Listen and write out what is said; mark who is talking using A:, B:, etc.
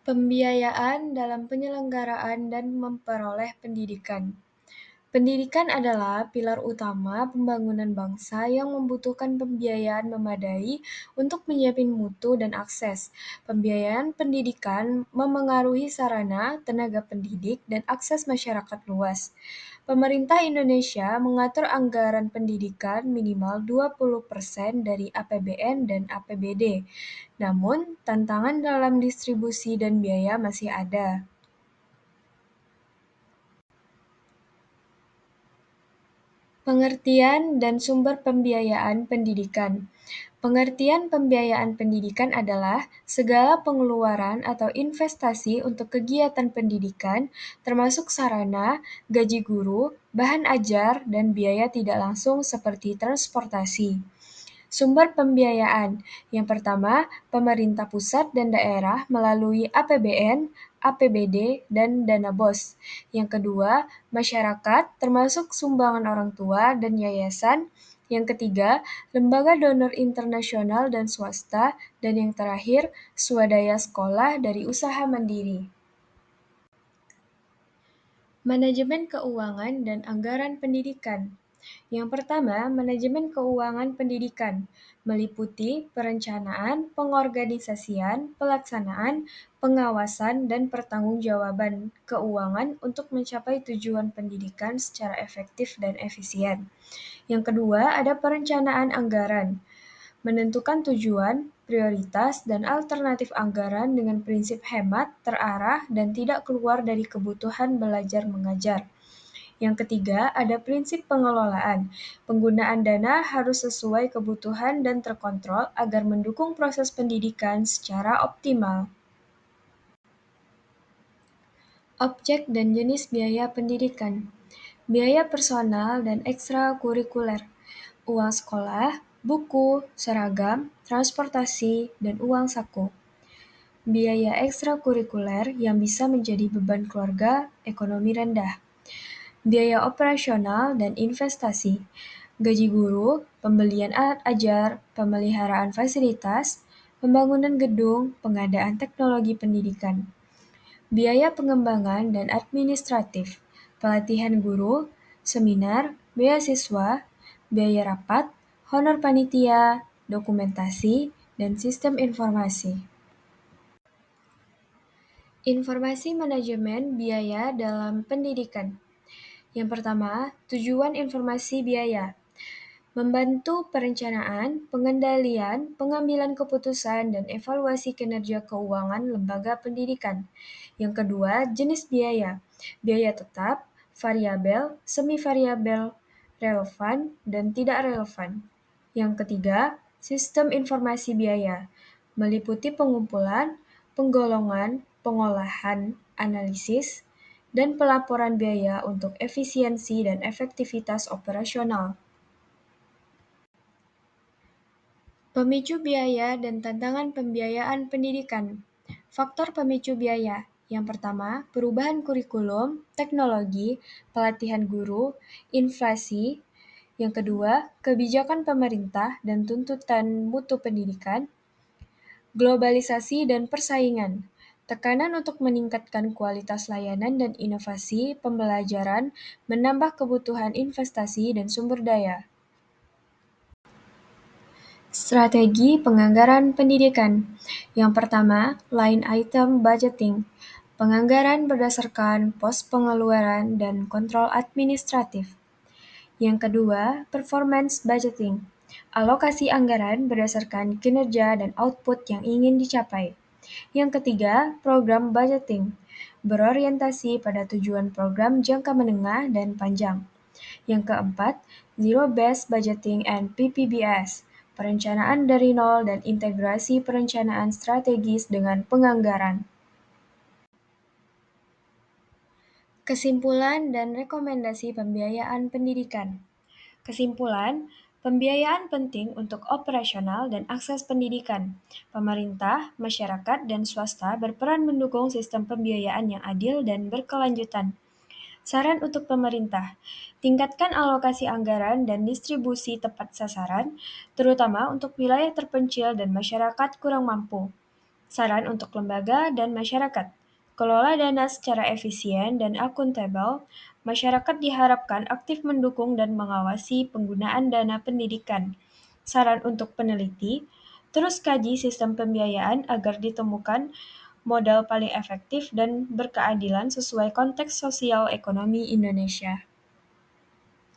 A: Pembiayaan dalam penyelenggaraan dan memperoleh pendidikan. Pendidikan adalah pilar utama pembangunan bangsa yang membutuhkan pembiayaan memadai untuk menjamin mutu dan akses. Pembiayaan pendidikan memengaruhi sarana, tenaga pendidik, dan akses masyarakat luas. Pemerintah Indonesia mengatur anggaran pendidikan minimal 20% dari APBN dan APBD. Namun, tantangan dalam distribusi dan biaya masih ada. Pengertian dan sumber pembiayaan pendidikan. Pengertian pembiayaan pendidikan adalah segala pengeluaran atau investasi untuk kegiatan pendidikan, termasuk sarana, gaji guru, bahan ajar, dan biaya tidak langsung seperti transportasi. Sumber pembiayaan. Yang pertama, pemerintah pusat dan daerah melalui APBN, APBD, dan dana BOS. Yang kedua, masyarakat termasuk sumbangan orang tua dan yayasan. Yang ketiga, lembaga donor internasional dan swasta. Dan yang terakhir, swadaya sekolah dari usaha mandiri. Manajemen keuangan dan anggaran pendidikan. Yang pertama, manajemen keuangan pendidikan meliputi perencanaan, pengorganisasian, pelaksanaan, pengawasan, dan pertanggungjawaban keuangan untuk mencapai tujuan pendidikan secara efektif dan efisien. Yang kedua, ada perencanaan anggaran menentukan tujuan, prioritas, dan alternatif anggaran dengan prinsip hemat, terarah, dan tidak keluar dari kebutuhan belajar mengajar. Yang ketiga, ada prinsip pengelolaan. Penggunaan dana harus sesuai kebutuhan dan terkontrol agar mendukung proses pendidikan secara optimal. Objek dan jenis biaya pendidikan. Biaya personal dan ekstrakurikuler. Uang sekolah, buku, seragam, transportasi, dan uang saku. Biaya ekstrakurikuler yang bisa menjadi beban keluarga ekonomi rendah. Biaya operasional dan investasi. Gaji guru, pembelian alat ajar, pemeliharaan fasilitas, pembangunan gedung, pengadaan teknologi pendidikan. Biaya pengembangan dan administratif. Pelatihan guru, seminar, beasiswa, biaya rapat, honor panitia, dokumentasi, dan sistem informasi. Informasi manajemen biaya dalam pendidikan. Yang pertama, tujuan informasi biaya. Membantu perencanaan, pengendalian, pengambilan keputusan, dan evaluasi kinerja keuangan lembaga pendidikan. Yang kedua, jenis biaya. Biaya tetap, variabel, semi-variabel, relevan, dan tidak relevan. Yang ketiga, sistem informasi biaya. Meliputi pengumpulan, penggolongan, pengolahan, analisis, dan pelaporan biaya untuk efisiensi dan efektivitas operasional. Pemicu biaya dan tantangan pembiayaan pendidikan. Faktor pemicu biaya. Yang pertama, perubahan kurikulum, teknologi, pelatihan guru, inflasi. Yang kedua, kebijakan pemerintah dan tuntutan mutu pendidikan. Globalisasi dan persaingan. Tekanan untuk meningkatkan kualitas layanan dan inovasi pembelajaran menambah kebutuhan investasi dan sumber daya. Strategi penganggaran pendidikan. Yang pertama, line item budgeting. Penganggaran berdasarkan pos pengeluaran dan kontrol administratif. Yang kedua, performance budgeting. Alokasi anggaran berdasarkan kinerja dan output yang ingin dicapai. Yang ketiga, program budgeting. Berorientasi pada tujuan program jangka menengah dan panjang. Yang keempat, Zero-Based Budgeting and PPBS, perencanaan dari nol dan integrasi perencanaan strategis dengan penganggaran. Kesimpulan dan rekomendasi pembiayaan pendidikan. Kesimpulan, pembiayaan penting untuk operasional dan akses pendidikan. Pemerintah, masyarakat, dan swasta berperan mendukung sistem pembiayaan yang adil dan berkelanjutan. Saran untuk pemerintah, tingkatkan alokasi anggaran dan distribusi tepat sasaran, terutama untuk wilayah terpencil dan masyarakat kurang mampu. Saran untuk lembaga dan masyarakat. Kelola dana secara efisien dan akuntabel, masyarakat diharapkan aktif mendukung dan mengawasi penggunaan dana pendidikan. Saran untuk peneliti, terus kaji sistem pembiayaan agar ditemukan modal paling efektif dan berkeadilan sesuai konteks sosial ekonomi Indonesia.